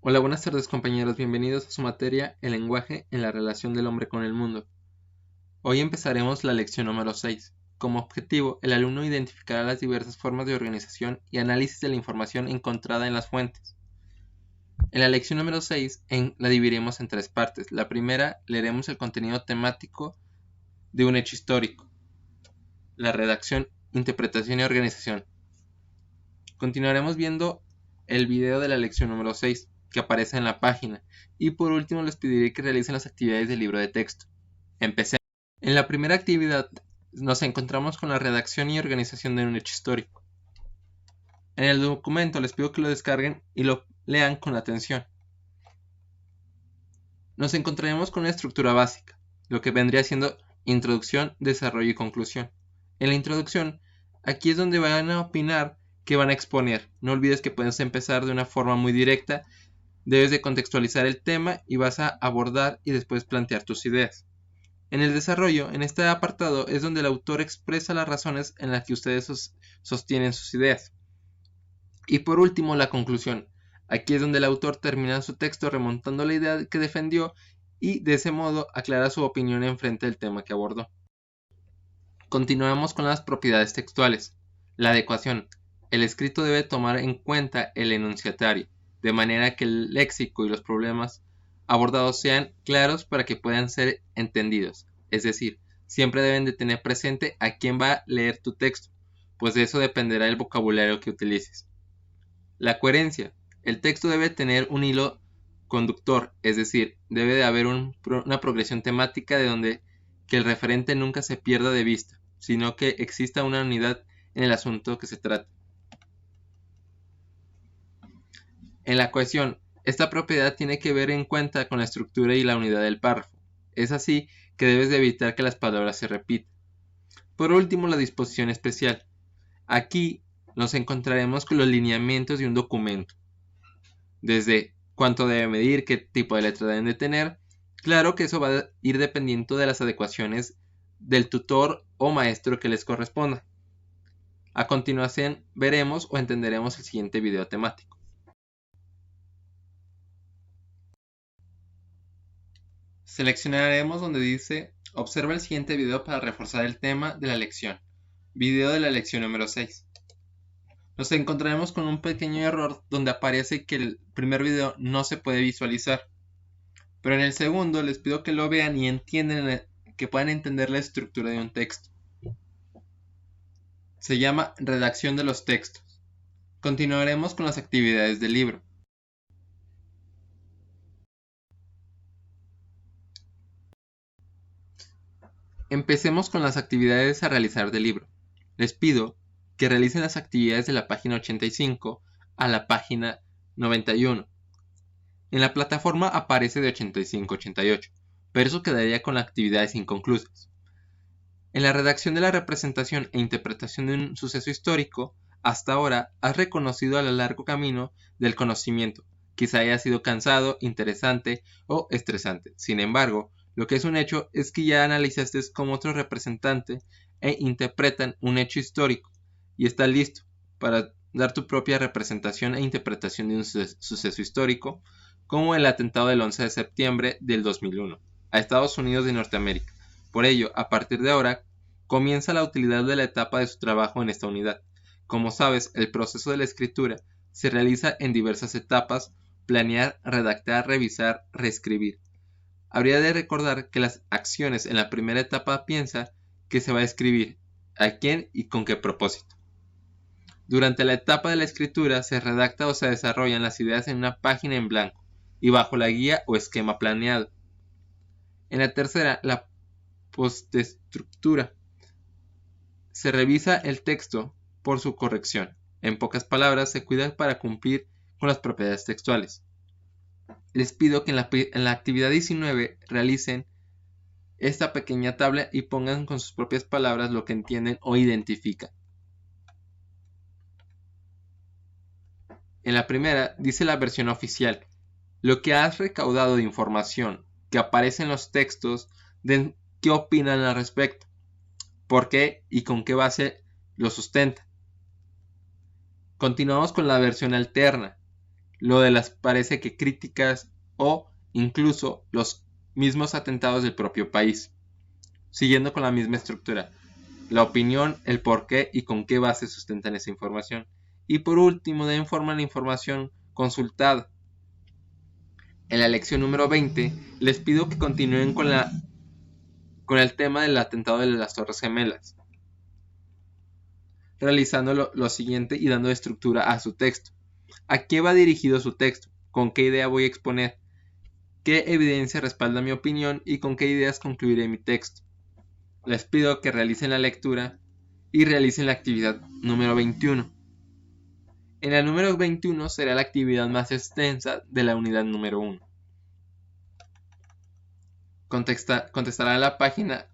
Hola, buenas tardes compañeros, bienvenidos a su materia, el lenguaje en la relación del hombre con el mundo. Hoy empezaremos la lección número 6. Como objetivo, el alumno identificará las diversas formas de organización y análisis de la información encontrada en las fuentes. En la lección número 6 la dividiremos en tres partes. La primera, leeremos el contenido temático de un hecho histórico. La redacción, interpretación y organización. Continuaremos viendo el video de la lección número 6 que aparece en la página y por último les pediré que realicen las actividades del libro de texto. Empecemos. En la primera actividad nos encontramos con la redacción y organización de un hecho histórico. En el documento les pido que lo descarguen y lo lean con atención. Nos encontraremos con una estructura básica, lo que vendría siendo introducción, desarrollo y conclusión. En la introducción, aquí es donde van a opinar qué van a exponer. No olvides que puedes empezar de una forma muy directa, debes de contextualizar el tema y vas a abordar y después plantear tus ideas. En el desarrollo, en este apartado, es donde el autor expresa las razones en las que ustedes sostienen sus ideas. Y por último, la conclusión. Aquí es donde el autor termina su texto remontando la idea que defendió y de ese modo aclara su opinión en frente del tema que abordó. Continuamos con las propiedades textuales. La adecuación. El escrito debe tomar en cuenta el enunciatario, de manera que el léxico y los problemas abordados sean claros para que puedan ser entendidos. Es decir, siempre deben de tener presente a quién va a leer tu texto, pues de eso dependerá el vocabulario que utilices. La coherencia. El texto debe tener un hilo conductor, es decir, debe de haber una progresión temática de donde que el referente nunca se pierda de vista, sino que exista una unidad en el asunto que se trata. En la cohesión, esta propiedad tiene que ver en cuenta con la estructura y la unidad del párrafo. Es así que debes de evitar que las palabras se repitan. Por último, la disposición especial. Aquí nos encontraremos con los lineamientos de un documento. Desde cuánto debe medir, qué tipo de letra deben de tener. Claro que eso va a ir dependiendo de las adecuaciones del tutor o maestro que les corresponda. A continuación veremos o entenderemos el siguiente video temático. Seleccionaremos donde dice observa el siguiente video para reforzar el tema de la lección. Video de la lección número 6. Nos encontraremos con un pequeño error donde aparece que el primer video no se puede visualizar. Pero en el segundo les pido que lo vean y entiendan, que puedan entender la estructura de un texto. Se llama redacción de los textos. Continuaremos con las actividades del libro. Empecemos con las actividades a realizar del libro. Les pido que realicen las actividades de la página 85 a la página 91. En la plataforma aparece de 85 a 88, pero eso quedaría con las actividades inconclusas. En la redacción de la representación e interpretación de un suceso histórico, hasta ahora has reconocido el largo camino del conocimiento. Quizá haya sido cansado, interesante o estresante. Sin embargo, lo que es un hecho es que ya analizaste cómo otros representantes e interpretan un hecho histórico y estás listo para dar tu propia representación e interpretación de un suceso histórico, como el atentado del 11 de septiembre del 2001 a Estados Unidos de Norteamérica. Por ello, a partir de ahora, comienza la utilidad de la etapa de su trabajo en esta unidad. Como sabes, el proceso de la escritura se realiza en diversas etapas: planear, redactar, revisar, reescribir. Habría de recordar que las acciones en la primera etapa piensa que se va a escribir, a quién y con qué propósito. Durante la etapa de la escritura se redacta o se desarrollan las ideas en una página en blanco y bajo la guía o esquema planeado. En la tercera, la postestructura, se revisa el texto por su corrección. En pocas palabras, se cuida para cumplir con las propiedades textuales. Les pido que en la actividad 19 realicen esta pequeña tabla y pongan con sus propias palabras lo que entienden o identifican. En la primera dice la versión oficial: lo que has recaudado de información que aparece en los textos, de qué opinan al respecto, por qué y con qué base lo sustenta. Continuamos con la versión alterna. lo de las parece que críticas o incluso los mismos atentados del propio país, siguiendo con la misma estructura. La opinión, el por qué y con qué base sustentan esa información. Y por último, deben formar la información consultada. En la lección número 20, les pido que continúen con el tema del atentado de las Torres Gemelas, realizando lo siguiente y dando estructura a su texto. ¿A qué va dirigido su texto? ¿Con qué idea voy a exponer? ¿Qué evidencia respalda mi opinión y con qué ideas concluiré mi texto? Les pido que realicen la lectura y realicen la actividad número 21. En la número 21 será la actividad más extensa de la unidad número 1. Contestará en la página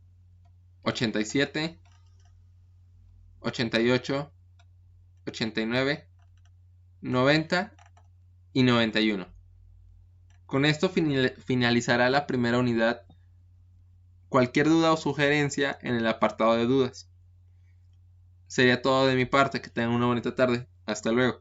87, 88, 89, 90 y 91. Con esto finalizará la primera unidad. Cualquier duda o sugerencia en el apartado de dudas. Sería todo de mi parte. Que tengan una bonita tarde. Hasta luego.